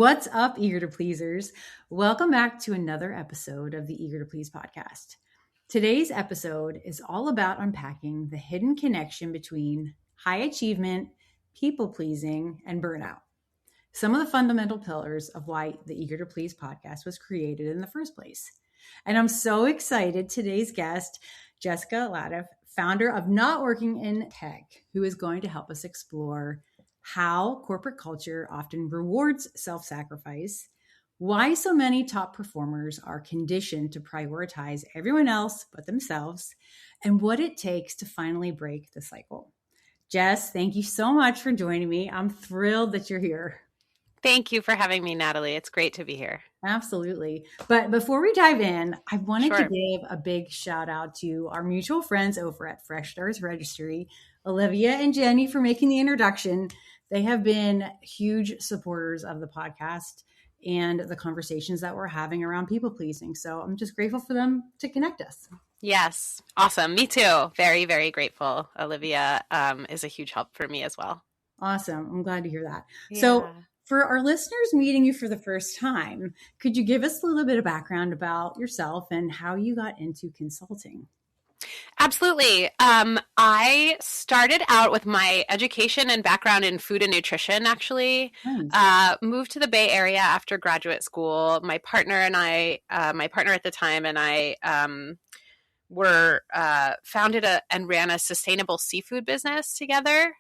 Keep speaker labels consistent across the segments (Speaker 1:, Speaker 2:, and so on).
Speaker 1: What's up, Eager to Pleasers? Welcome back to another episode of the Eager to Please podcast. Today's episode is all about unpacking the hidden connection between high achievement, people pleasing, and burnout. Some of the fundamental pillars of why the Eager to Please podcast was created in the first place. And I'm so excited. Today's guest, Jessica Lattif, founder of Not Working in Tech, who is going to help us explore how corporate culture often rewards self-sacrifice, why so many top performers are conditioned to prioritize everyone else but themselves, and what it takes to finally break the cycle. Jess, thank you so much for joining me. I'm thrilled that you're here.
Speaker 2: Thank you for having me, Natalie. It's great to be here.
Speaker 1: Absolutely. But before we dive in, I wanted to give a big shout out to our mutual friends over at Fresh Starts Registry, Olivia and Jenny, for making the introduction. They have been huge supporters of the podcast and the conversations that we're having around people pleasing. So I'm just grateful for them to connect us.
Speaker 2: Yes. Awesome. Me too. Very, very grateful. Olivia is a huge help for me as well.
Speaker 1: Awesome. I'm glad to hear that.
Speaker 2: Yeah.
Speaker 1: So for our listeners meeting you for the first time, could you give us a little bit of background about yourself and how you got into consulting?
Speaker 2: Absolutely. I started out with my education and background in food and nutrition, actually.
Speaker 1: Nice.
Speaker 2: Moved to the Bay Area after graduate school. My partner at the time and I founded and ran a sustainable seafood business together.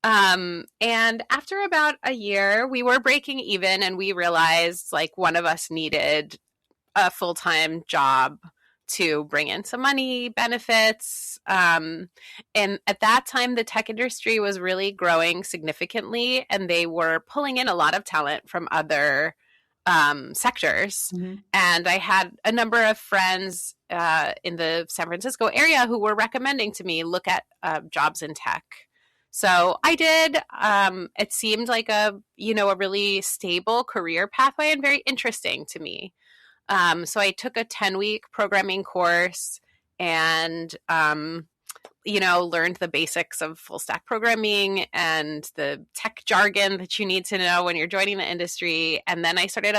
Speaker 2: And after about a year, we were breaking even and we realized like one of us needed a full-time job to bring in some money, benefits. And at that time, the tech industry was really growing significantly and they were pulling in a lot of talent from other sectors. Mm-hmm. And I had a number of friends in the San Francisco area who were recommending to me look at jobs in tech. So I did. It seemed like a really stable career pathway and very interesting to me. So I took a 10-week programming course and, learned the basics of full stack programming and the tech jargon that you need to know when you're joining the industry. And then I started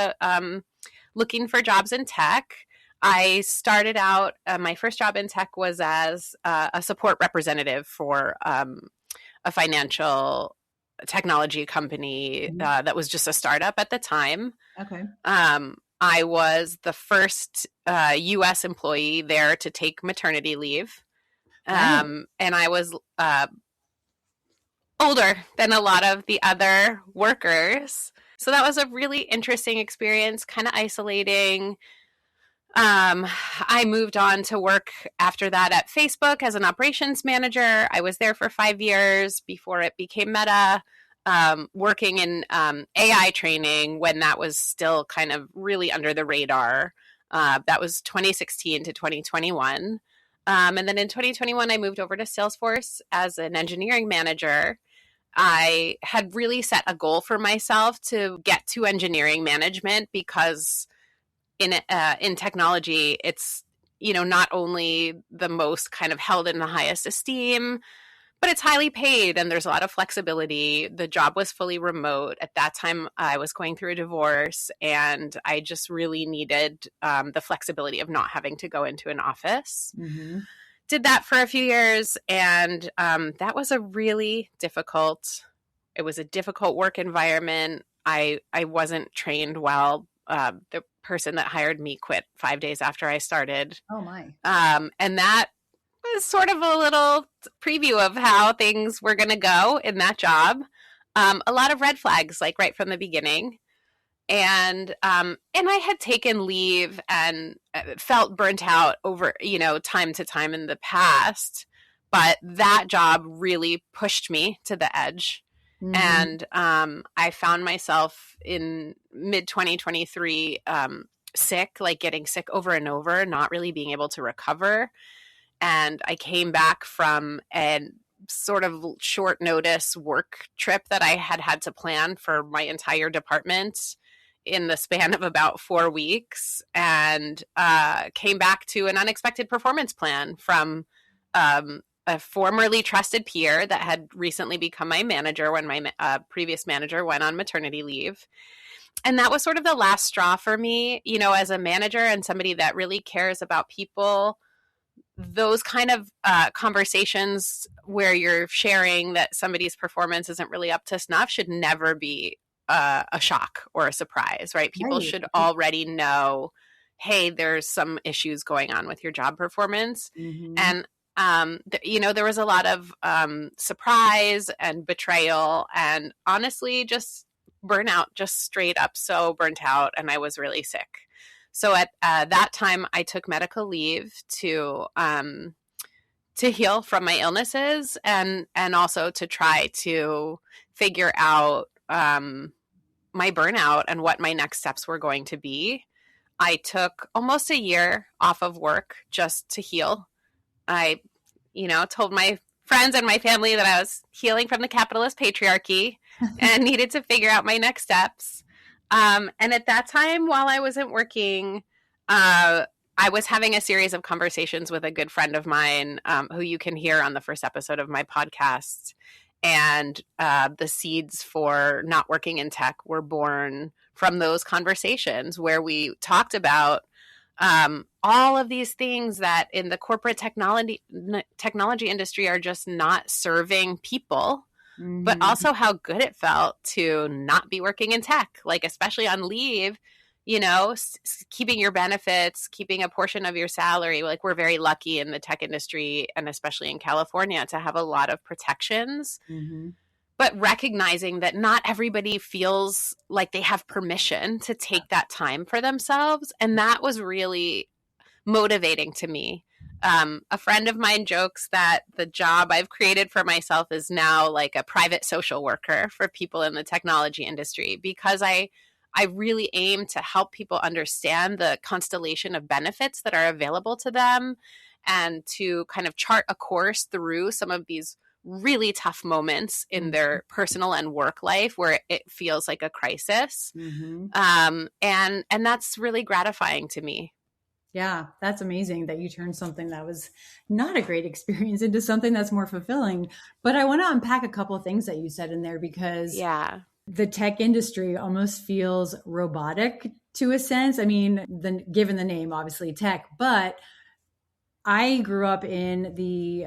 Speaker 2: looking for jobs in tech. I started out, my first job in tech was as a support representative for a financial technology company that was just a startup at the time.
Speaker 1: Okay.
Speaker 2: I was the first U.S. employee there to take maternity leave. And I was older than a lot of the other workers. So that was a really interesting experience, kind of isolating. I moved on to work after that at Facebook as an operations manager. I was there for 5 years before it became Meta. Working in AI training when that was still kind of really under the radar. That was 2016 to 2021. And then in 2021, I moved over to Salesforce as an engineering manager. I had really set a goal for myself to get to engineering management because in technology, it's, not only the most kind of held in the highest esteem, but it's highly paid and there's a lot of flexibility. The job was fully remote. At that time, I was going through a divorce and I just really needed the flexibility of not having to go into an office. Mm-hmm. Did that for a few years and that was it was a difficult work environment. I wasn't trained well. The person that hired me quit 5 days after I started.
Speaker 1: Oh my.
Speaker 2: And that was sort of a little preview of how things were going to go in that job. A lot of red flags, like right from the beginning. And I had taken leave and felt burnt out over, time to time in the past. But that job really pushed me to the edge. Mm-hmm. And I found myself in mid-2023 sick, like getting sick over and over, not really being able to recover. And I came back from a sort of short notice work trip that I had to plan for my entire department in the span of about 4 weeks and came back to an unexpected performance plan from a formerly trusted peer that had recently become my manager when my previous manager went on maternity leave. And that was sort of the last straw for me, you know, as a manager and somebody that really cares about people. Those kind of conversations where you're sharing that somebody's performance isn't really up to snuff should never be a shock or a surprise, right? People
Speaker 1: Right.
Speaker 2: should already know, hey, there's some issues going on with your job performance.
Speaker 1: Mm-hmm.
Speaker 2: And, you know, there was a lot of surprise and betrayal and honestly, just burnout, just straight up so burnt out. And I was really sick. So at that time, I took medical leave to heal from my illnesses and also to try to figure out my burnout and what my next steps were going to be. I took almost a year off of work just to heal. I, you know, told my friends and my family that I was healing from the capitalist patriarchy and needed to figure out my next steps. And at that time, while I wasn't working, I was having a series of conversations with a good friend of mine who you can hear on the first episode of my podcast. And the seeds for not working in tech were born from those conversations where we talked about all of these things that in the corporate technology industry are just not serving people, but also how good it felt to not be working in tech, like especially on leave, you know, keeping your benefits, keeping a portion of your salary. Like we're very lucky in the tech industry and especially in California to have a lot of protections.
Speaker 1: Mm-hmm.
Speaker 2: But recognizing that not everybody feels like they have permission to take that time for themselves. And that was really motivating to me. A friend of mine jokes that the job I've created for myself is now like a private social worker for people in the technology industry, because I really aim to help people understand the constellation of benefits that are available to them and to kind of chart a course through some of these really tough moments in their personal and work life where it feels like a crisis.
Speaker 1: Mm-hmm.
Speaker 2: And that's really gratifying to me.
Speaker 1: Yeah, that's amazing that you turned something that was not a great experience into something that's more fulfilling. But I want to unpack a couple of things that you said in there, because the tech industry almost feels robotic to a sense. I mean, given the name, obviously tech, but I grew up in the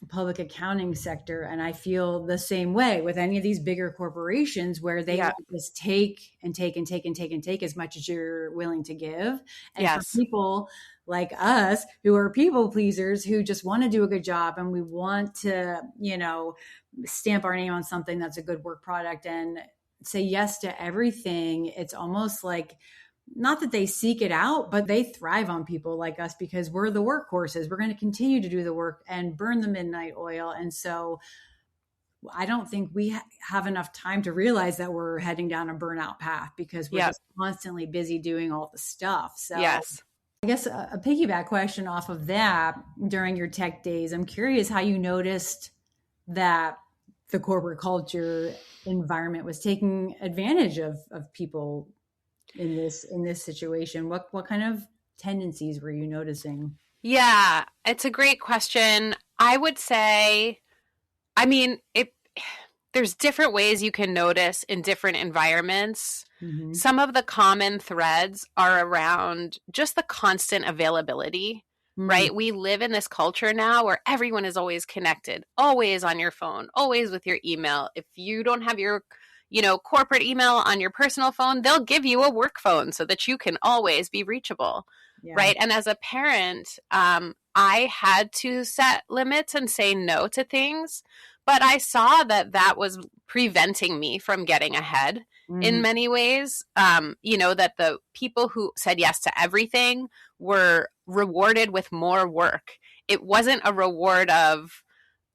Speaker 1: public accounting sector, and I feel the same way with any of these bigger corporations where they want to just take and take and take and take and take as much as you're willing to give. And for people like us who are people pleasers, who just want to do a good job and we want to, you know, stamp our name on something that's a good work product and say yes to everything, it's almost like, not that they seek it out, but they thrive on people like us because we're the workhorses. We're going to continue to do the work and burn the midnight oil. And so I don't think we have enough time to realize that we're heading down a burnout path because we're just constantly busy doing all the stuff. So I guess a piggyback question off of that, during your tech days, I'm curious how you noticed that the corporate culture environment was taking advantage of people in this situation. What kind of tendencies were you noticing?
Speaker 2: Yeah, it's a great question. I would say, I mean, there's different ways you can notice in different environments. Mm-hmm. Some of the common threads are around just the constant availability, right? We live in this culture now where everyone is always connected, always on your phone, always with your email. If you don't have your corporate email on your personal phone, they'll give you a work phone so that you can always be reachable, right? And as a parent, I had to set limits and say no to things, but I saw that was preventing me from getting ahead in many ways. That the people who said yes to everything were rewarded with more work. It wasn't a reward of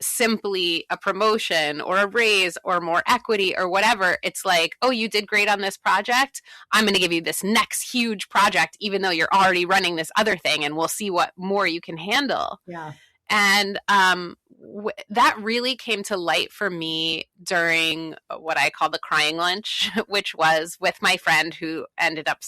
Speaker 2: simply a promotion or a raise or more equity or whatever. It's like, oh, you did great on this project. I'm going to give you this next huge project, even though you're already running this other thing, and we'll see what more you can handle.
Speaker 1: Yeah.
Speaker 2: And that really came to light for me during what I call the crying lunch, which was with my friend who ended up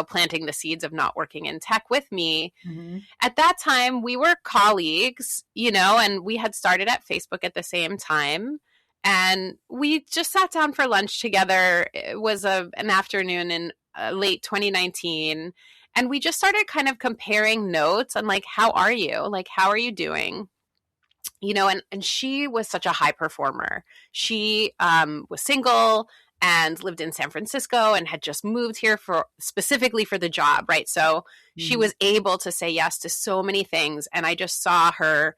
Speaker 2: planting the seeds of not working in tech with me. Mm-hmm. At that time, we were colleagues, and we had started at Facebook at the same time. And we just sat down for lunch together. It was an afternoon in late 2019. And we just started kind of comparing notes on like, how are you? Like, how are you doing? And she was such a high performer. She was single and lived in San Francisco and had just moved here specifically for the job, right? So she was able to say yes to so many things. And I just saw her,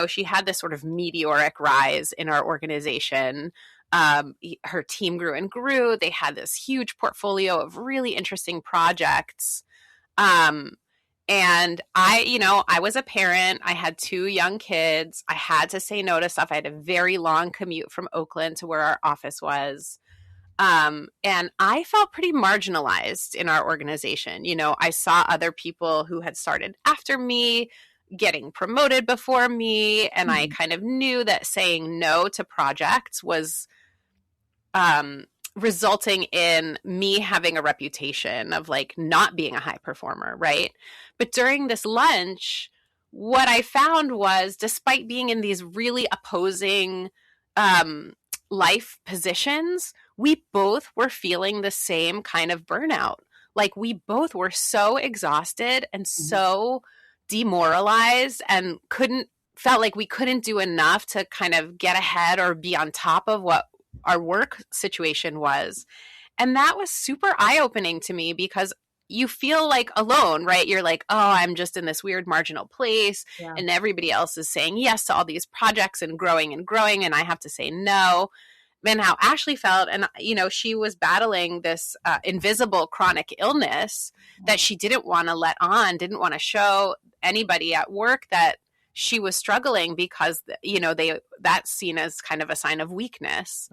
Speaker 2: she had this sort of meteoric rise in our organization. Her team grew and grew. They had this huge portfolio of really interesting projects. And I was a parent. I had 2 young kids. I had to say no to stuff. I had a very long commute from Oakland to where our office was. And I felt pretty marginalized in our organization. I saw other people who had started after me getting promoted before me. And I kind of knew that saying no to projects was resulting in me having a reputation of like not being a high performer, right? But during this lunch, what I found was, despite being in these really opposing life positions, we both were feeling the same kind of burnout. Like we both were so exhausted and so demoralized and felt like we couldn't do enough to kind of get ahead or be on top of what our work situation was. And that was super eye-opening to me because you feel like alone, right? You're like, oh, I'm just in this weird marginal place and everybody else is saying yes to all these projects and growing and I have to say no. And how Ashley felt, and she was battling this invisible chronic illness that she didn't want to let on, didn't want to show anybody at work that she was struggling because, that's seen as kind of a sign of weakness.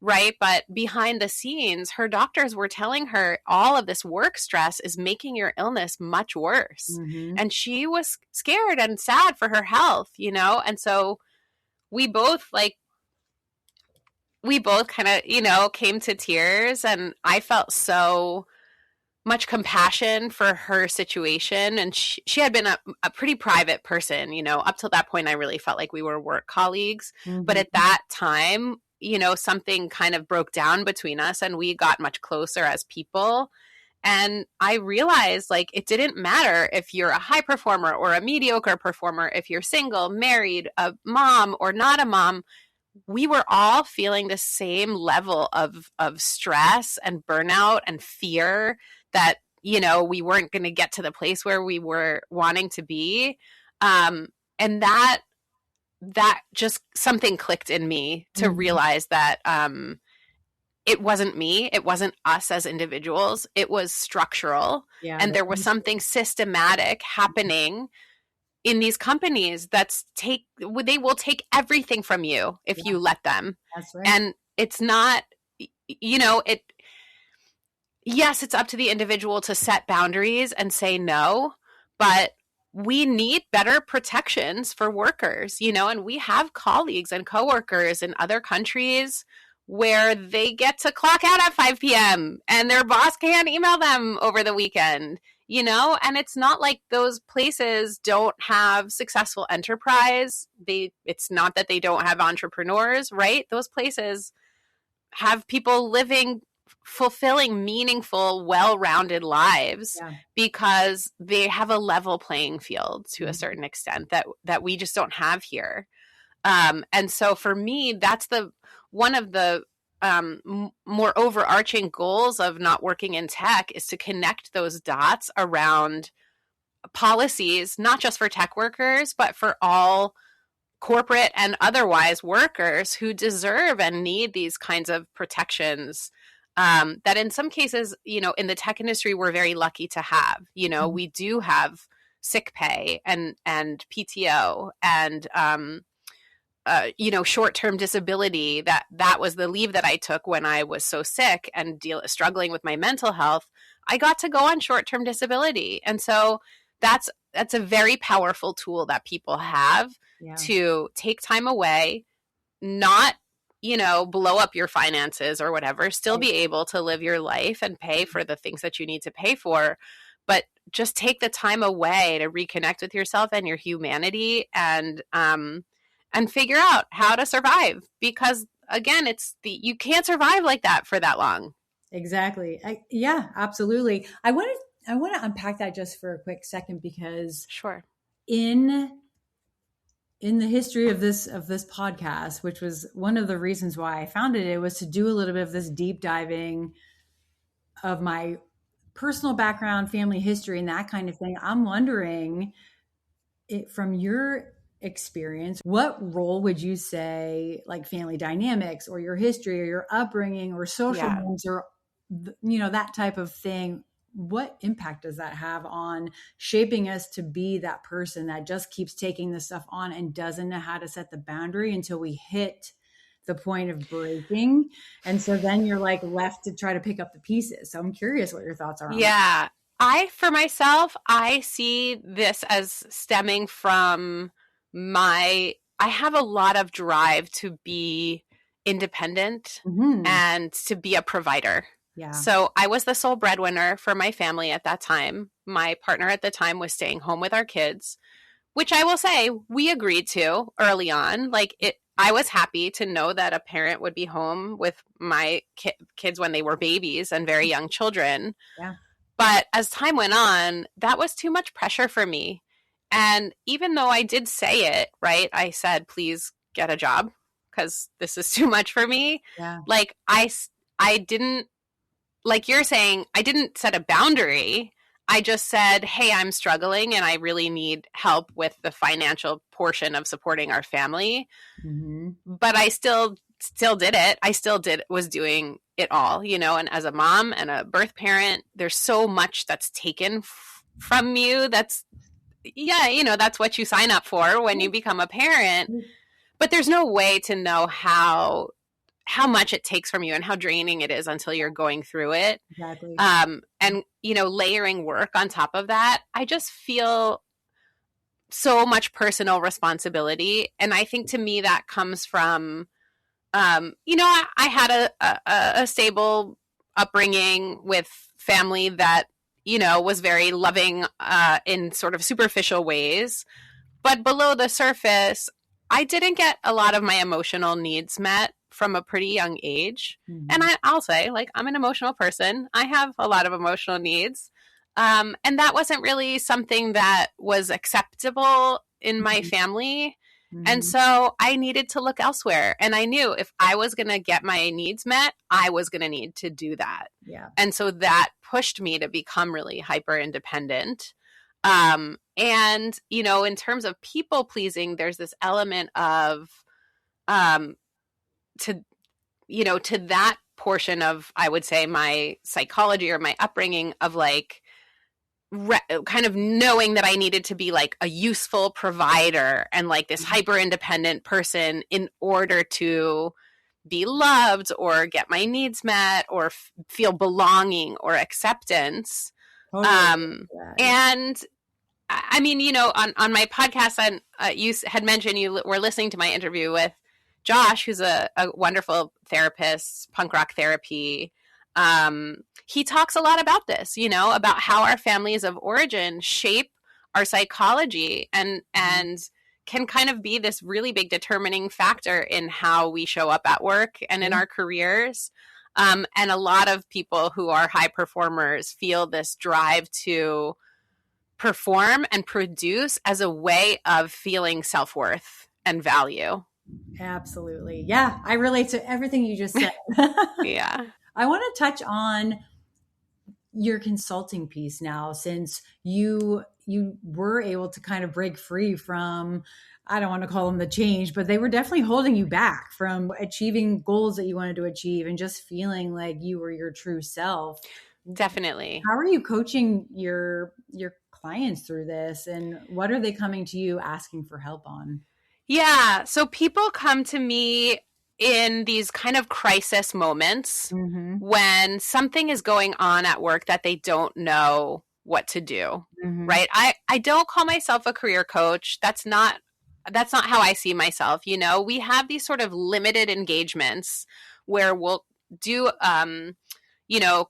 Speaker 2: Right. But behind the scenes, her doctors were telling her all of this work stress is making your illness much worse. And she was scared and sad for her health, and so we both kind of, came to tears, and I felt so much compassion for her situation. And she had been a pretty private person, up till that point. I really felt like we were work colleagues. But at that time, something kind of broke down between us and we got much closer as people. And I realized like it didn't matter if you're a high performer or a mediocre performer, if you're single, married, a mom or not a mom, we were all feeling the same level of stress and burnout and fear that, we weren't going to get to the place where we were wanting to be. And that just something clicked in me to realize that it wasn't me. It wasn't us as individuals. It was structural. And there was something systematic happening in these companies they will take everything from you if you let them.
Speaker 1: That's right.
Speaker 2: And it's not, yes, it's up to the individual to set boundaries and say no, but we need better protections for workers, and we have colleagues and coworkers in other countries where they get to clock out at 5 p.m. and their boss can't email them over the weekend, and it's not like those places don't have successful enterprise. It's not that they don't have entrepreneurs, right? Those places have people living fulfilling, meaningful, well-rounded lives because they have a level playing field to a certain extent that we just don't have here. And so for me, that's one of the more overarching goals of not working in tech is to connect those dots around policies, not just for tech workers, but for all corporate and otherwise workers who deserve and need these kinds of protections. That in some cases, in the tech industry, we're very lucky to have. We do have sick pay and PTO and short-term disability. That was the leave that I took when I was so sick and struggling with my mental health. I got to go on short-term disability, and so that's a very powerful tool that people have to take time away, not blow up your finances or whatever, still be able to live your life and pay for the things that you need to pay for, but just take the time away to reconnect with yourself and your humanity and figure out how to survive. Because again, you can't survive like that for that long.
Speaker 1: Exactly. Yeah, absolutely. I want to unpack that just for a quick second, because
Speaker 2: Sure.
Speaker 1: in the history of this podcast, which was one of the reasons why I founded it, was to do a little bit of this deep diving of my personal background, family history, and that kind of thing. I'm wondering, from your experience, what role would you say, like family dynamics or your history or your upbringing or social
Speaker 2: Yeah.
Speaker 1: norms or that type of thing, what impact does that have on shaping us to be that person that just keeps taking this stuff on and doesn't know how to set the boundary until we hit the point of breaking? And so then you're like left to try to pick up the pieces. So I'm curious what your thoughts are on that.
Speaker 2: Yeah. For myself, I see this as stemming from I have a lot of drive to be independent and to be a provider.
Speaker 1: Yeah.
Speaker 2: So I was the sole breadwinner for my family at that time. My partner at the time was staying home with our kids, which I will say we agreed to early on. I was happy to know that a parent would be home with my kids when they were babies and very young children.
Speaker 1: Yeah.
Speaker 2: But as time went on, that was too much pressure for me. And even though I did say it, right, I said, please get a job because this is too much for me.
Speaker 1: Yeah.
Speaker 2: I didn't, like you're saying, I didn't set a boundary. I just said, hey, I'm struggling and I really need help with the financial portion of supporting our family.
Speaker 1: Mm-hmm.
Speaker 2: But I still did it. I still was doing it all, and as a mom and a birth parent, there's so much that's taken from you. That's what you sign up for when you become a parent. But there's no way to know how much it takes from you and how draining it is until you're going through it.
Speaker 1: Exactly.
Speaker 2: And, layering work on top of that, I just feel so much personal responsibility. And I think to me that comes from, I had a stable upbringing with family that, was very loving in sort of superficial ways. But below the surface, I didn't get a lot of my emotional needs met from a pretty young age.
Speaker 1: Mm-hmm.
Speaker 2: And I'll say, I'm an emotional person. I have a lot of emotional needs. And that wasn't really something that was acceptable in my family. Mm-hmm. And so I needed to look elsewhere. And I knew if I was going to get my needs met, I was going to need to do that.
Speaker 1: Yeah.
Speaker 2: And so that pushed me to become really hyper independent. And, in terms of people pleasing, there's this element of, to that portion of, I would say, my psychology or my upbringing of kind of knowing that I needed to be like a useful provider and like this hyper independent person in order to be loved or get my needs met or feel belonging or acceptance.
Speaker 1: Totally.
Speaker 2: And I mean, on my podcast, you had mentioned you were listening to my interview with Josh, who's a wonderful therapist, punk rock therapy. He talks a lot about this, about how our families of origin shape our psychology and can kind of be this really big determining factor in how we show up at work and in our careers. And a lot of people who are high performers feel this drive to perform and produce as a way of feeling self-worth and value.
Speaker 1: Absolutely. Yeah, I relate to everything you just said.
Speaker 2: Yeah.
Speaker 1: I want to touch on your consulting piece now, since you were able to kind of break free from, I don't want to call them the change, but they were definitely holding you back from achieving goals that you wanted to achieve and just feeling like you were your true self.
Speaker 2: Definitely.
Speaker 1: How are you coaching your clients through this, and what are they coming to you asking for help on?
Speaker 2: Yeah. So people come to me in these kind of crisis moments when something is going on at work that they don't know what to do. Right. I don't call myself a career coach. That's not how I see myself. We have these sort of limited engagements where we'll do,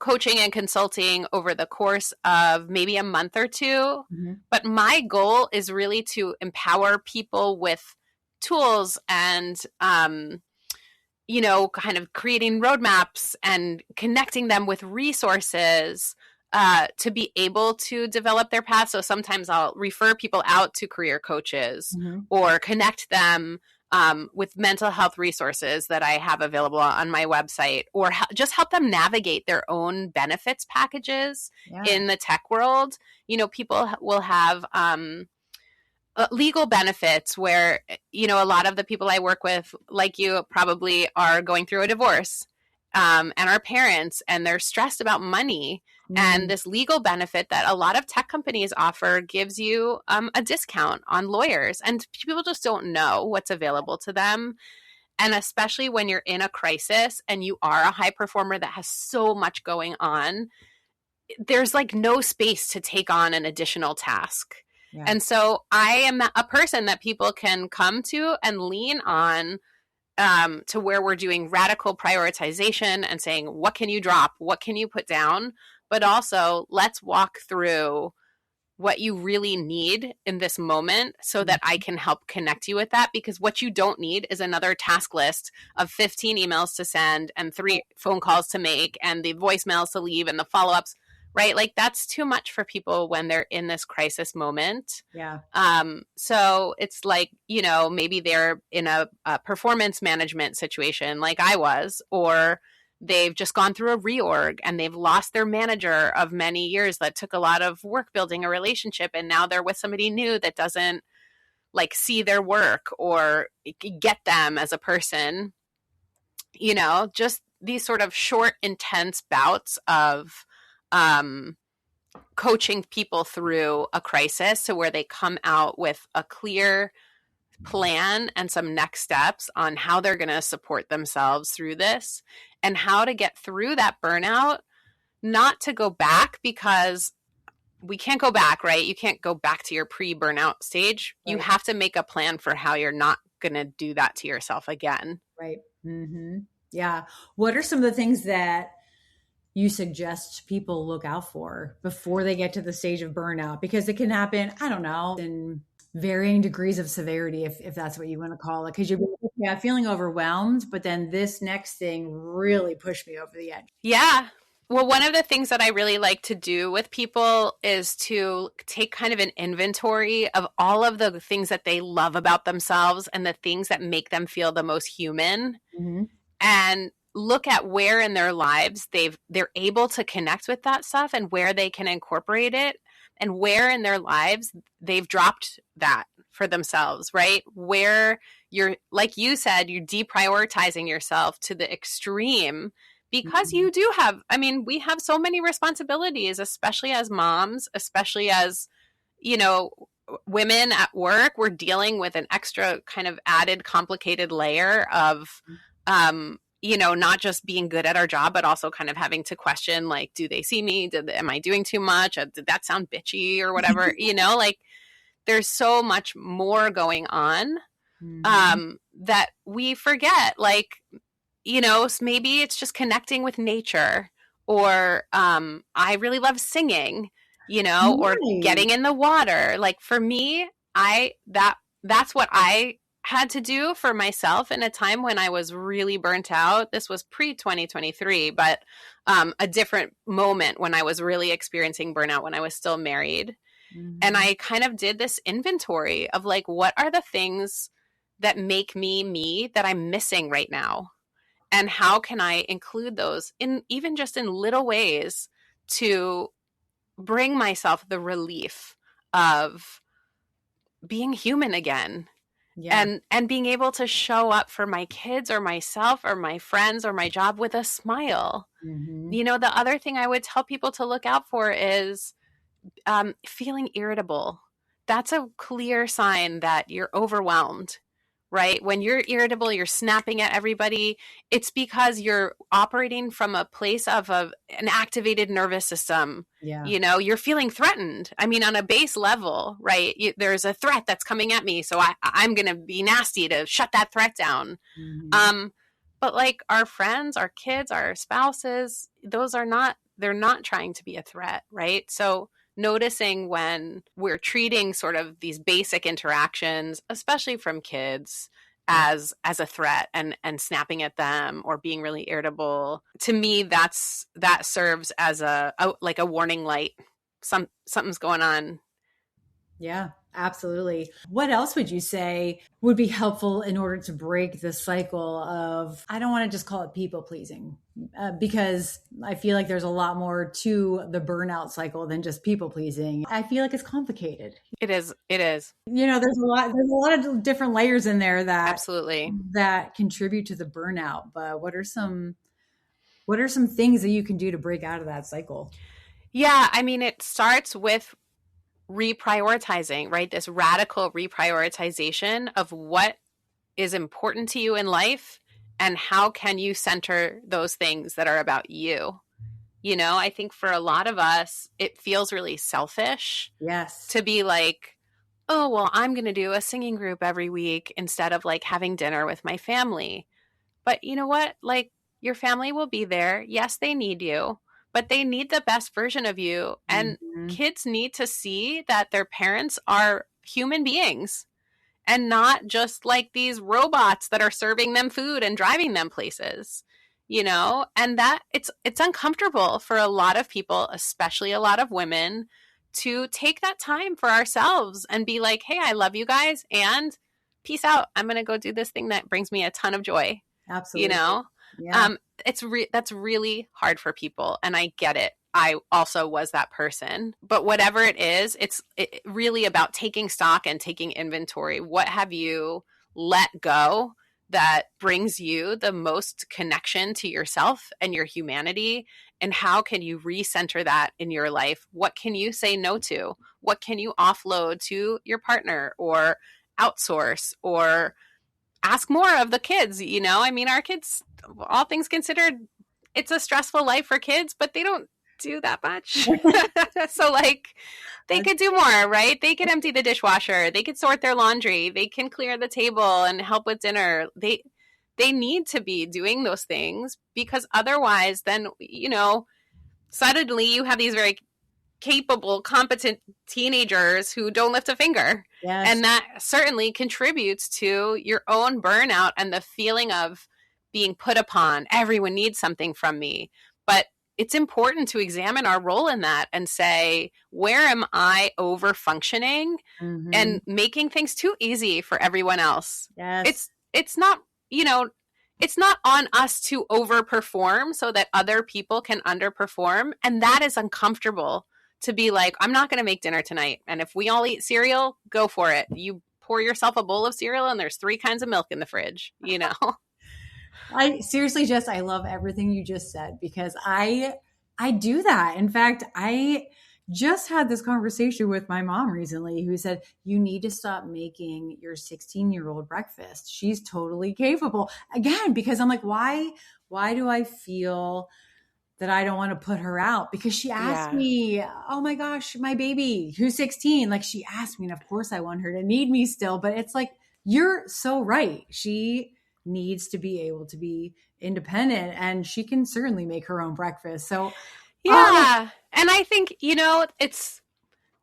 Speaker 2: coaching and consulting over the course of maybe a month or two. But my goal is really to empower people with tools and kind of creating roadmaps and connecting them with resources to be able to develop their path. So sometimes I'll refer people out to career coaches or connect them with mental health resources that I have available on my website, or just help them navigate their own benefits packages in the tech world. People will have legal benefits where, a lot of the people I work with, like you, probably are going through a divorce and are parents, and they're stressed about money. And this legal benefit that a lot of tech companies offer gives you a discount on lawyers. And people just don't know what's available to them. And especially when you're in a crisis and you are a high performer that has so much going on, there's like no space to take on an additional task. Yeah. And so I am a person that people can come to and lean on to where we're doing radical prioritization and saying, what can you drop? What can you put down? But also, let's walk through what you really need in this moment so that I can help connect you with that. Because what you don't need is another task list of 15 emails to send and 3 phone calls to make and the voicemails to leave and the follow-ups, right? Like, that's too much for people when they're in this crisis moment.
Speaker 1: Yeah.
Speaker 2: So it's like, maybe they're in a performance management situation like I was, or they've just gone through a reorg and they've lost their manager of many years that took a lot of work building a relationship. And now they're with somebody new that doesn't like see their work or get them as a person. Just these sort of short, intense bouts of coaching people through a crisis, so where they come out with a clear plan and some next steps on how they're going to support themselves through this and how to get through that burnout, not to go back, because we can't go back, right? You can't go back to your pre-burnout stage. Right. You have to make a plan for how you're not going to do that to yourself again.
Speaker 1: Right. Mm-hmm. Yeah. What are some of the things that you suggest people look out for before they get to the stage of burnout? Because it can happen, I don't know, in varying degrees of severity, if that's what you want to call it. Because you're feeling overwhelmed, but then this next thing really pushed me over the edge.
Speaker 2: Yeah. Well, one of the things that I really like to do with people is to take kind of an inventory of all of the things that they love about themselves and the things that make them feel the most human, and look at where in their lives they're able to connect with that stuff and where they can incorporate it, and where in their lives they've dropped that for themselves, right? Where you're, like you said, you're deprioritizing yourself to the extreme because you do have, we have so many responsibilities, especially as moms, especially as, women at work. We're dealing with an extra kind of added complicated layer of, not just being good at our job, but also kind of having to question, like, do they see me? Am I doing too much? Did that sound bitchy or whatever? Like, there's so much more going on that we forget. Like, maybe it's just connecting with nature, or I really love singing, or getting in the water. Like, for me, that's what I had to do for myself in a time when I was really burnt out. This was pre-2023, but a different moment when I was really experiencing burnout when I was still married. And I kind of did this inventory of like, what are the things that make me that I'm missing right now? And how can I include those in even just in little ways to bring myself the relief of being human again. Yeah. And being able to show up for my kids or myself or my friends or my job with a smile. The other thing I would tell people to look out for is feeling irritable. That's a clear sign that you're overwhelmed, right? When you're irritable, you're snapping at everybody. It's because you're operating from a place of an activated nervous system. Yeah. You're feeling threatened. On a base level, right? There's a threat that's coming at me. So I'm going to be nasty to shut that threat down. But like our friends, our kids, our spouses, they're not trying to be a threat, right? So noticing when we're treating sort of these basic interactions, especially from kids, as a threat and snapping at them or being really irritable. To me, that serves as a like a warning light. Something's going on.
Speaker 1: Yeah, absolutely. What else would you say would be helpful in order to break the cycle of, I don't want to just call it people pleasing, because I feel like there's a lot more to the burnout cycle than just people pleasing. I feel like it's complicated.
Speaker 2: It is. It is.
Speaker 1: There's a lot of different layers in there
Speaker 2: Absolutely.
Speaker 1: that contribute to the burnout. But what are some things that you can do to break out of that cycle?
Speaker 2: Yeah, I mean, it starts with reprioritizing, right? This radical reprioritization of what is important to you in life and how can you center those things that are about you. I think for a lot of us, it feels really selfish
Speaker 1: Yes.
Speaker 2: to be like, oh, well, I'm going to do a singing group every week instead of like having dinner with my family. But you know what? Like, your family will be there. Yes, they need you, but they need the best version of you. And
Speaker 1: Mhm.
Speaker 2: kids need to see that their parents are human beings and not just like these robots that are serving them food and driving them places. And that it's uncomfortable for a lot of people, especially a lot of women, to take that time for ourselves and be like, hey, I love you guys and peace out. I'm going to go do this thing that brings me a ton of joy. you
Speaker 1: Absolutely.
Speaker 2: know
Speaker 1: Yeah.
Speaker 2: that's really hard for people, and I get it. I also was that person. But whatever it is, it's really about taking stock and taking inventory. What have you let go that brings you the most connection to yourself and your humanity? And how can you recenter that in your life? What can you say no to? What can you offload to your partner or outsource or ask more of the kids? I mean, our kids, all things considered, it's a stressful life for kids, but they don't do that much. So like, they could do more, right? They could empty the dishwasher, they could sort their laundry, they can clear the table and help with dinner. They need to be doing those things, because otherwise then suddenly you have these very capable, competent teenagers who don't lift a finger.
Speaker 1: Yes.
Speaker 2: And that certainly contributes to your own burnout and the feeling of being put upon. Everyone needs something from me. But it's important to examine our role in that and say, where am I over functioning
Speaker 1: Mhm.
Speaker 2: and making things too easy for everyone else?
Speaker 1: Yes.
Speaker 2: It's not, it's not on us to overperform so that other people can underperform. And that is uncomfortable, to be like, I'm not going to make dinner tonight. And if we all eat cereal, go for it. You pour yourself a bowl of cereal and there's 3 kinds of milk in the fridge.
Speaker 1: I seriously, Jess, I love everything you just said, because I do that. In fact, I just had this conversation with my mom recently, who said, you need to stop making your 16-year-old breakfast. She's totally capable. Again, because I'm like, why do I feel that I don't want to put her out? Because she asked
Speaker 2: Yeah.
Speaker 1: me, oh my gosh, my baby who's 16, like she asked me, and of course I want her to need me still, but it's like, you're so right. She needs to be able to be independent, and she can certainly make her own breakfast. So, oh,
Speaker 2: Yeah. And I think, it's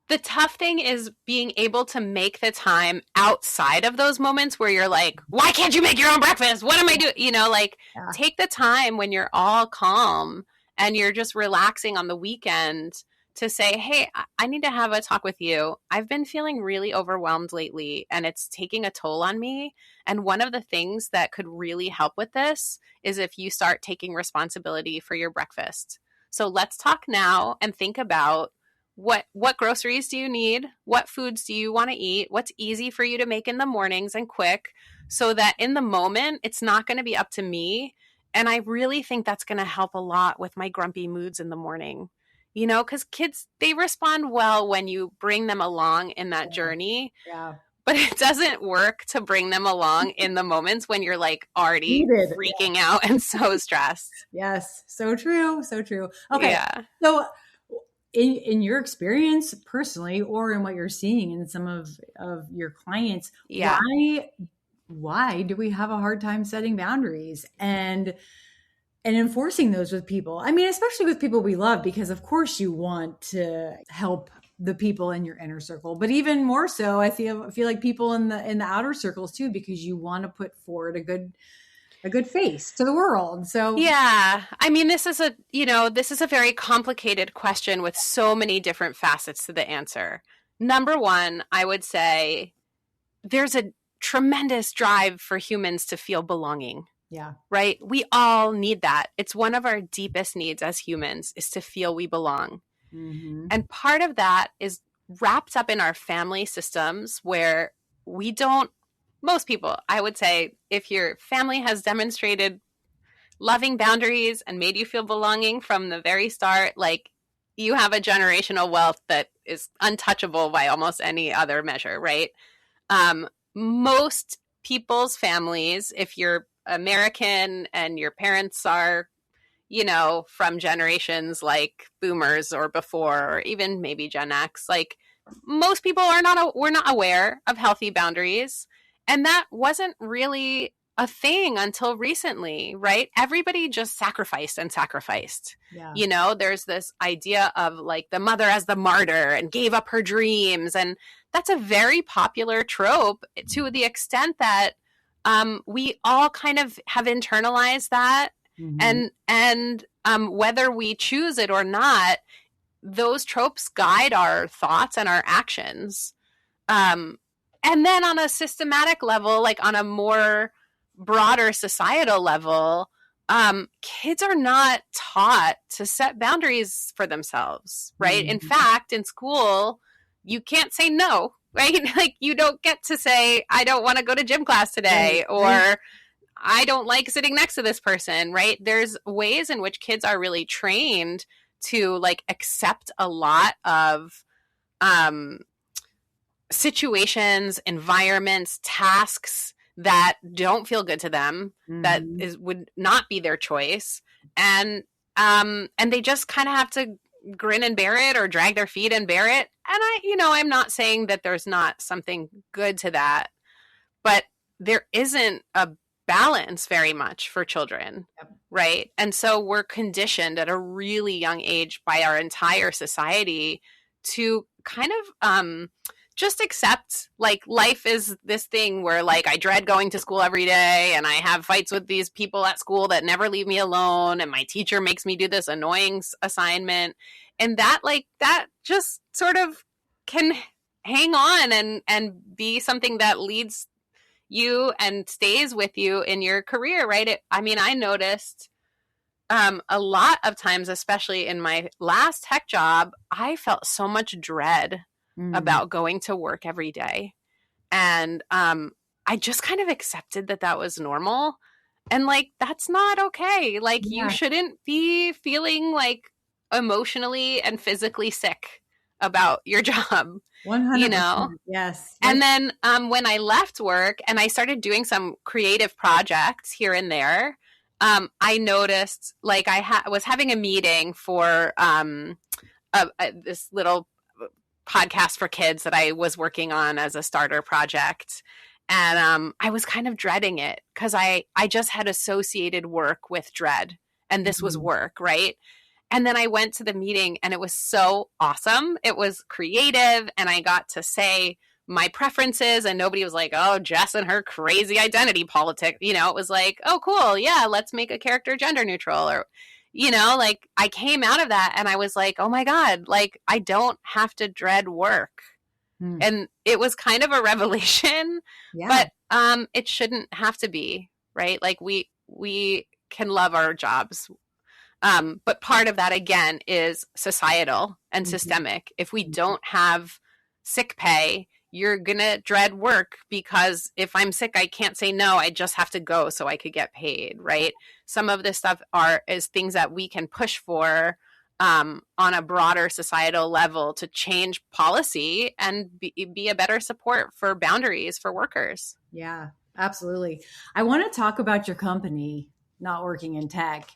Speaker 2: the tough thing is being able to make the time outside of those moments where you're like, why can't you make your own breakfast? What am I doing? Like,
Speaker 1: yeah.
Speaker 2: take the time when you're all calm and you're just relaxing on the weekend to say, hey, I need to have a talk with you. I've been feeling really overwhelmed lately and it's taking a toll on me. And one of the things that could really help with this is if you start taking responsibility for your breakfast. So let's talk now and think about what groceries do you need? What foods do you want to eat? What's easy for you to make in the mornings and quick, so that in the moment it's not going to be up to me. And I really think that's going to help a lot with my grumpy moods in the morning. Cuz kids, they respond well when you bring them along in that journey,
Speaker 1: Yeah.
Speaker 2: but it doesn't work to bring them along in the moments when you're like already
Speaker 1: Needed.
Speaker 2: freaking out and so stressed.
Speaker 1: Yes. So true. So true. Okay.
Speaker 2: Yeah.
Speaker 1: So, in your experience personally, or in what you're seeing in some of your clients,
Speaker 2: Yeah.
Speaker 1: why do we have a hard time setting boundaries and enforcing those with people? I mean, especially with people we love, because of course you want to help the people in your inner circle, but even more so, I feel like people in the outer circles too, because you want to put forward a good face to the world. So
Speaker 2: Yeah. I mean, this is a very complicated question with so many different facets to the answer. Number one, I would say there's a tremendous drive for humans to feel belonging.
Speaker 1: yeah.
Speaker 2: Right? We all need that. It's one of our deepest needs as humans is to feel we belong.
Speaker 1: Mm-hmm.
Speaker 2: And part of that is wrapped up in our family systems where we don't, most people, I would say, if your family has demonstrated loving boundaries and made you feel belonging from the very start, like you have a generational wealth that is untouchable by almost any other measure, right? Most people's families, if you're American and your parents are, from generations like boomers or before, or even maybe Gen X, like most people we're not aware of healthy boundaries. And that wasn't really a thing until recently, right? Everybody just sacrificed and sacrificed.
Speaker 1: Yeah.
Speaker 2: There's this idea of like the mother as the martyr and gave up her dreams. And that's a very popular trope to the extent that we all kind of have internalized that.
Speaker 1: Mm-hmm.
Speaker 2: And whether we choose it or not, those tropes guide our thoughts and our actions. And then on a systematic level, like on a more broader societal level, kids are not taught to set boundaries for themselves, right?
Speaker 1: Mm-hmm.
Speaker 2: In fact, in school, you can't say no, right? Like you don't get to say, I don't want to go to gym class today,
Speaker 1: Right.
Speaker 2: or I don't like sitting next to this person, right? There's ways in which kids are really trained to like accept a lot of um, situations, environments, tasks that don't feel good to them, that
Speaker 1: Mm-hmm.
Speaker 2: would not be their choice, and they just kind of have to grin and bear it or drag their feet and bear it. And I'm not saying that there's not something good to that, but there isn't a balance very much for children,
Speaker 1: Yep.
Speaker 2: right? And so we're conditioned at a really young age by our entire society to kind of just accept like life is this thing where like I dread going to school every day and I have fights with these people at school that never leave me alone and my teacher makes me do this annoying assignment, and that just sort of can hang on and be something that leads you and stays with you in your career, right? I noticed a lot of times, especially in my last tech job, I felt so much dread
Speaker 1: Mm-hmm.
Speaker 2: about going to work every day. And I just kind of accepted that was normal. And like, that's not okay. Like, you
Speaker 1: Yeah.
Speaker 2: shouldn't be feeling like emotionally and physically sick about your job, you know?
Speaker 1: 100%. Yes. Yes.
Speaker 2: And then when I left work and I started doing some creative projects here and there, I noticed like I was having a meeting for this little podcast for kids that I was working on as a starter project. And I was kind of dreading it because I just had associated work with dread. And this was
Speaker 1: Mm-hmm.
Speaker 2: work, right? And then I went to the meeting and it was so awesome. It was creative and I got to say my preferences and nobody was like, oh, Jess and her crazy identity politics. It was like, oh, cool. Yeah, let's make a character gender neutral, or, like I came out of that and I was like, oh my God, like I don't have to dread work.
Speaker 1: Mm.
Speaker 2: And it was kind of a revelation,
Speaker 1: Yeah.
Speaker 2: but it shouldn't have to be, right? Like we can love our jobs. But part of that, again, is societal and
Speaker 1: Mm-hmm.
Speaker 2: systemic. If we don't have sick pay, you're going to dread work because if I'm sick, I can't say no. I just have to go so I could get paid, right? Some of this stuff is things that we can push for on a broader societal level to change policy and be a better support for boundaries for workers.
Speaker 1: Yeah, absolutely. I want to talk about your company not working in tech.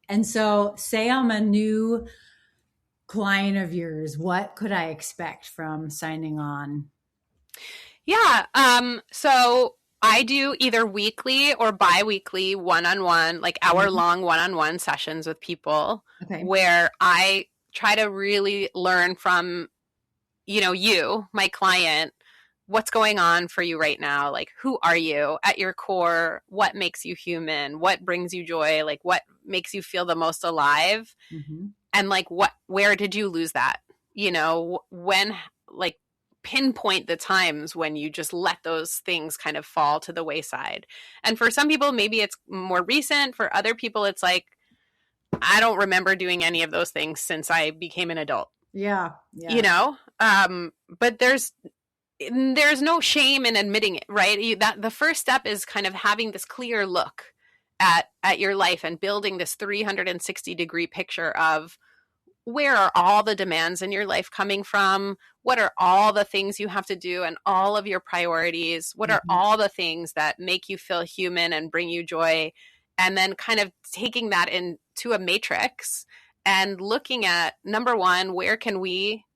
Speaker 1: And so, say I'm a new client of yours, what could I expect from signing on?
Speaker 2: Yeah. So I do either weekly or bi-weekly one-on-one, like
Speaker 1: Mhm.
Speaker 2: hour-long one-on-one sessions with people
Speaker 1: Okay.
Speaker 2: where I try to really learn from you, my client, what's going on for you right now? Like, who are you at your core? What makes you human? What brings you joy? Like, what makes you feel the most alive?
Speaker 1: Mm-hmm.
Speaker 2: And like, where did you lose that? When, like, pinpoint the times when you just let those things kind of fall to the wayside. And for some people, maybe it's more recent. For other people, it's like, I don't remember doing any of those things since I became an adult.
Speaker 1: Yeah.
Speaker 2: But there's no shame in admitting it, right? That the first step is kind of having this clear look at your life and building this 360-degree picture of where are all the demands in your life coming from? What are all the things you have to do and all of your priorities? What are all the things that make you feel human and bring you joy? And then kind of taking that into a matrix and looking at, number one, where can we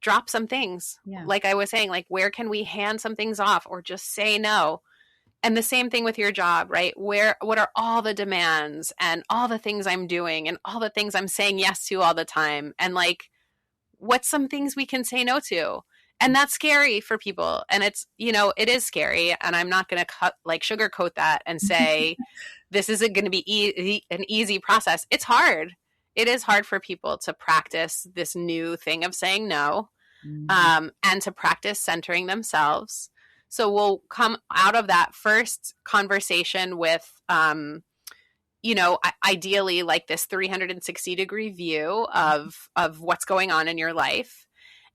Speaker 2: drop some things?
Speaker 1: Yeah.
Speaker 2: Like I was saying, like, where can we hand some things off or just say no? And the same thing with your job, right? What are all the demands and all the things I'm doing and all the things I'm saying yes to all the time? And like, what's some things we can say no to? And that's scary for people. And it's, it is scary. And I'm not going to sugarcoat that and say, this isn't going to be an easy process. It's hard. It is hard for people to practice this new thing of saying no, and to practice centering themselves. So we'll come out of that first conversation with, ideally like this 360-degree view of what's going on in your life.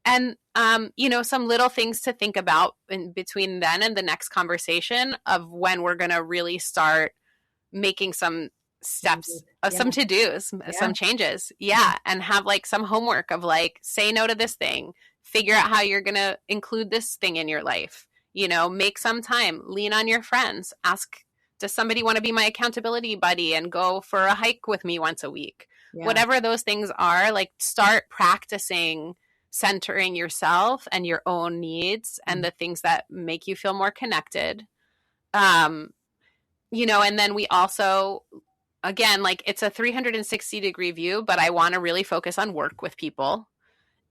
Speaker 2: And, some little things to think about in between then and the next conversation of when we're going to really start making some steps, some to-dos, some changes. Yeah. And have like some homework of like, say no to this thing, figure out how you're going to include this thing in your life. Make some time, lean on your friends, ask, does somebody want to be my accountability buddy and go for a hike with me once a week? Yeah. Whatever those things are, like start practicing centering yourself and your own needs and the things that make you feel more connected. And then we also, again, like it's a 360-degree view, but I want to really focus on work with people.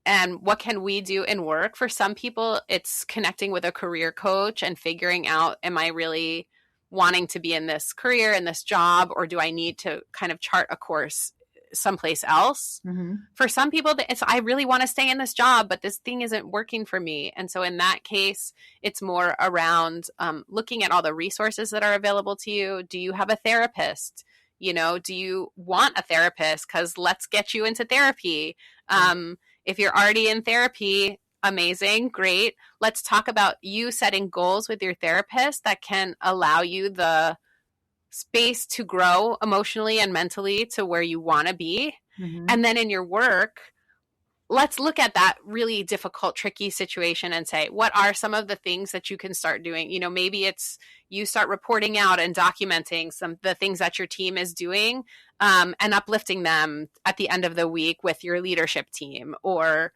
Speaker 2: And what can we do in work? For some people, it's connecting with a career coach and figuring out, am I really wanting to be in this career, in this job, or do I need to kind of chart a course someplace else? For some people, it's, I really want to stay in this job, but this thing isn't working for me. And so in that case, it's more around looking at all the resources that are available to you. Do you have a therapist? Do you want a therapist? Because let's get you into therapy. If you're already in therapy, amazing, great. Let's talk about you setting goals with your therapist that can allow you the space to grow emotionally and mentally to where you want to be. And then in your work, let's look at that really difficult, tricky situation and say, what are some of the things that you can start doing? Maybe it's you start reporting out and documenting the things that your team is doing, and uplifting them at the end of the week with your leadership team, or,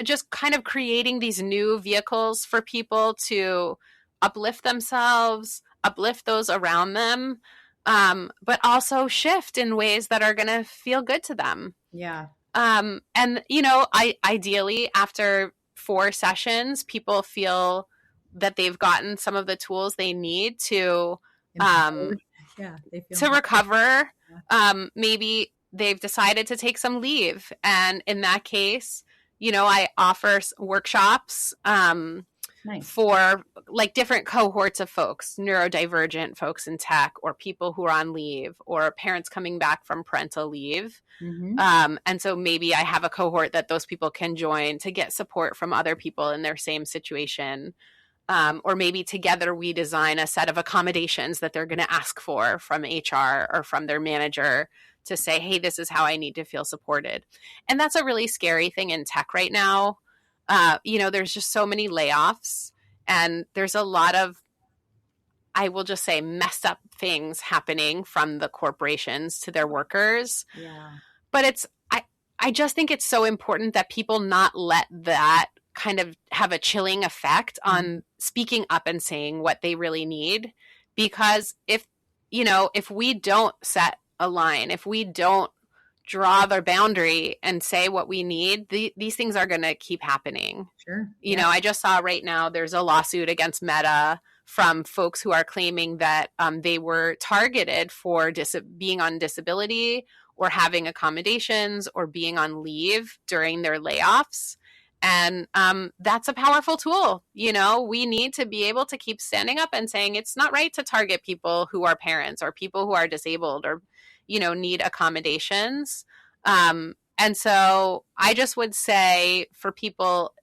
Speaker 2: just kind of creating these new vehicles for people to uplift themselves, uplift those around them, but also shift in ways that are going to feel good to them.
Speaker 1: Yeah.
Speaker 2: And, ideally after 4 sessions, people feel that they've gotten some of the tools they need to, recover. Maybe they've decided to take some leave. And in that case, I offer workshops, for like different cohorts of folks, neurodivergent folks in tech, or people who are on leave, or parents coming back from parental leave. And so maybe I have a cohort that those people can join to get support from other people in their same situation. Or maybe together we design a set of accommodations that they're going to ask for from HR or from their manager to say, hey, this is how I need to feel supported. And that's a really scary thing in tech right now. There's just so many layoffs, and there's a lot of, I will just say, messed up things happening from the corporations to their workers.
Speaker 1: Yeah.
Speaker 2: But I just think it's so important that people not let that kind of have a chilling effect on speaking up and saying what they really need. Because if we don't set a line, if we don't draw the boundary and say what we need, these things are going to keep happening.
Speaker 1: Sure.
Speaker 2: You know, I just saw right now there's a lawsuit against Meta from folks who are claiming that they were targeted for being on disability or having accommodations or being on leave during their layoffs. And that's a powerful tool. You know, we need to be able to keep standing up and saying it's not right to target people who are parents or people who are disabled or, you know, need accommodations. And so I just would say for people,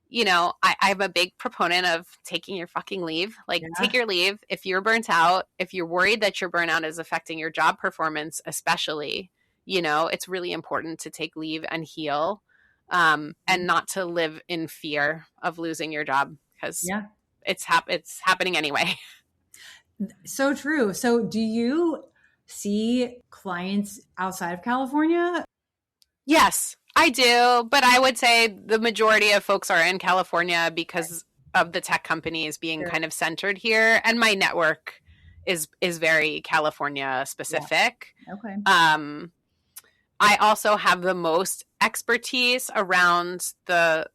Speaker 2: you know, I'm a big proponent of taking your fucking leave. Like, take your leave. If you're burnt out, if you're worried that your burnout is affecting your job performance, especially, you know, it's really important to take leave and heal, and not to live in fear of losing your job, because it's happening anyway.
Speaker 1: So true. So do you see clients outside of California?
Speaker 2: Yes, I do. But I would say the majority of folks are in California because of the tech companies being kind of centered here. And my network is very California specific.
Speaker 1: Yeah. Okay.
Speaker 2: I also have the most expertise around the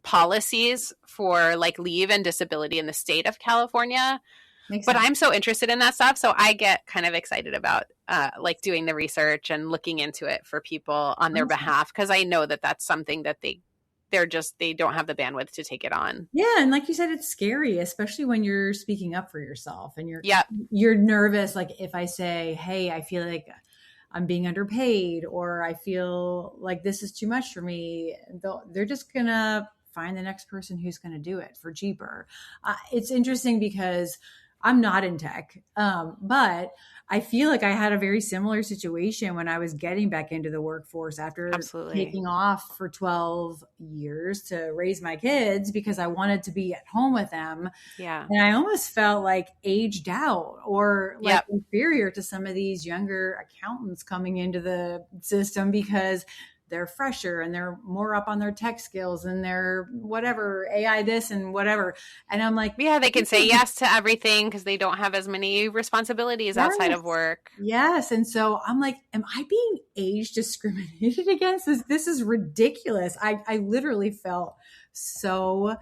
Speaker 2: policies for like leave and disability in the state of California. But I'm so interested in that stuff. So I get kind of excited about like doing the research and looking into it for people on their behalf, because I know that that's something that they don't have the bandwidth to take it on.
Speaker 1: Yeah. And like you said, it's scary, especially when you're speaking up for yourself and you're nervous. Like if I say, hey, I feel like I'm being underpaid, or I feel like this is too much for me, they're just going to find the next person who's going to do it for cheaper. It's interesting because I'm not in tech, but I feel like I had a very similar situation when I was getting back into the workforce after taking off for 12 years to raise my kids because I wanted to be at home with them.
Speaker 2: Yeah.
Speaker 1: And I almost felt like aged out or like inferior to some of these younger accountants coming into the system because they're fresher and they're more up on their tech skills and they're whatever, AI this and whatever. And I'm like,
Speaker 2: yeah, they can say yes to everything because they don't have as many responsibilities outside of work.
Speaker 1: Yes. And so I'm like, am I being age discriminated against? This is ridiculous. I literally felt so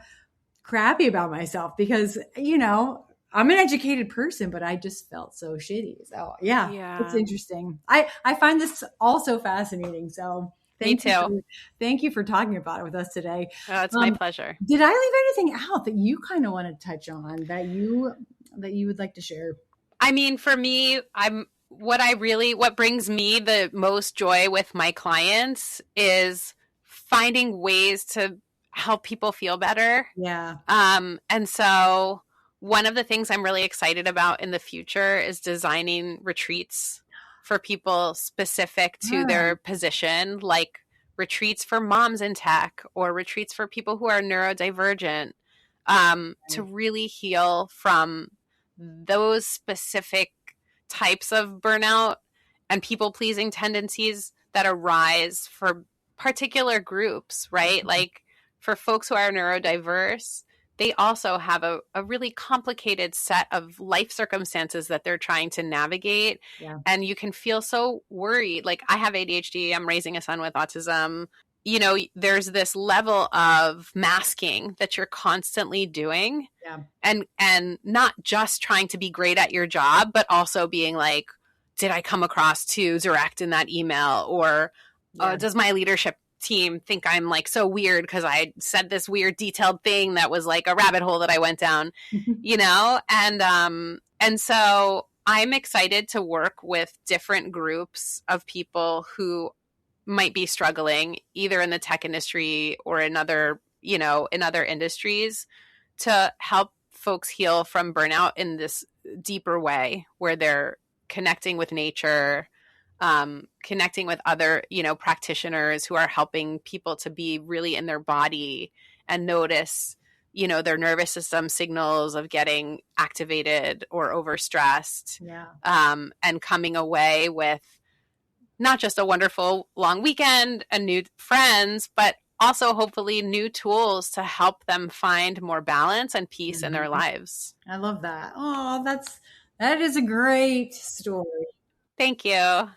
Speaker 1: crappy about myself because, you know, I'm an educated person, but I just felt so shitty. So yeah. It's interesting. I find this also fascinating. So thank you for talking about it with us today.
Speaker 2: Oh, it's my pleasure.
Speaker 1: Did I leave anything out that you kind of want to touch on that you would like to share?
Speaker 2: I mean, for me, what brings me the most joy with my clients is finding ways to help people feel better.
Speaker 1: Yeah.
Speaker 2: And so one of the things I'm really excited about in the future is designing retreats for people specific to their position, like retreats for moms in tech or retreats for people who are neurodivergent, to really heal from those specific types of burnout and people-pleasing tendencies that arise for particular groups, right? Like for folks who are neurodiverse, they also have a really complicated set of life circumstances that they're trying to navigate.
Speaker 1: Yeah.
Speaker 2: And you can feel so worried. Like I have ADHD, I'm raising a son with autism. You know, there's this level of masking that you're constantly doing.
Speaker 1: Yeah.
Speaker 2: And not just trying to be great at your job, but also being like, did I come across too direct in that email? Or does my leadership team think I'm like so weird because I said this weird detailed thing that was like a rabbit hole that I went down, you know? And so I'm excited to work with different groups of people who might be struggling either in the tech industry or in other industries to help folks heal from burnout in this deeper way where they're connecting with nature, connecting with other, practitioners who are helping people to be really in their body and notice, their nervous system signals of getting activated or overstressed.
Speaker 1: Yeah.
Speaker 2: And coming away with not just a wonderful long weekend and new friends, but also hopefully new tools to help them find more balance and peace in their lives.
Speaker 1: I love that. Oh, that is a great story.
Speaker 2: Thank you.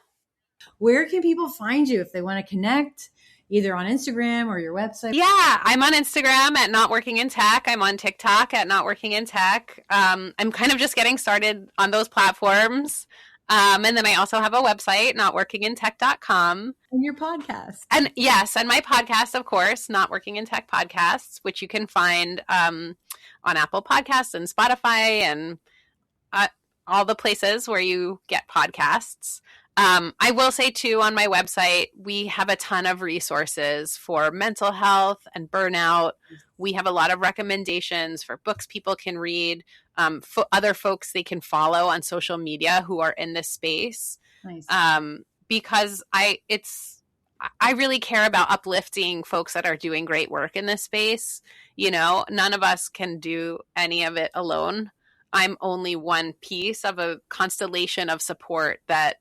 Speaker 1: Where can people find you if they want to connect, either on Instagram or your website?
Speaker 2: Yeah, I'm on Instagram at Not Working in Tech. I'm on TikTok at Not Working in Tech. I'm kind of just getting started on those platforms. And then I also have a website, notworkingintech.com.
Speaker 1: And your podcast.
Speaker 2: And yes, and my podcast, of course, Not Working in Tech Podcasts, which you can find on Apple Podcasts and Spotify and all the places where you get podcasts. I will say, too, on my website, we have a ton of resources for mental health and burnout. We have a lot of recommendations for books people can read, other folks they can follow on social media who are in this space.
Speaker 1: Nice.
Speaker 2: Because I really care about uplifting folks that are doing great work in this space. You know, none of us can do any of it alone. I'm only one piece of a constellation of support that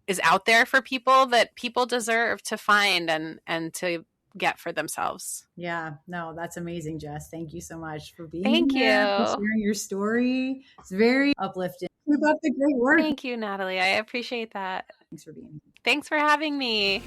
Speaker 2: is out there for people that people deserve to find and to get for themselves.
Speaker 1: Yeah, no, that's amazing, Jess. Thank you so much for being
Speaker 2: Thank
Speaker 1: here,
Speaker 2: you.
Speaker 1: for sharing your story. It's very uplifting. Keep up the great work.
Speaker 2: Thank you, Natalie. I appreciate that.
Speaker 1: Thanks for being here.
Speaker 2: Thanks for having me.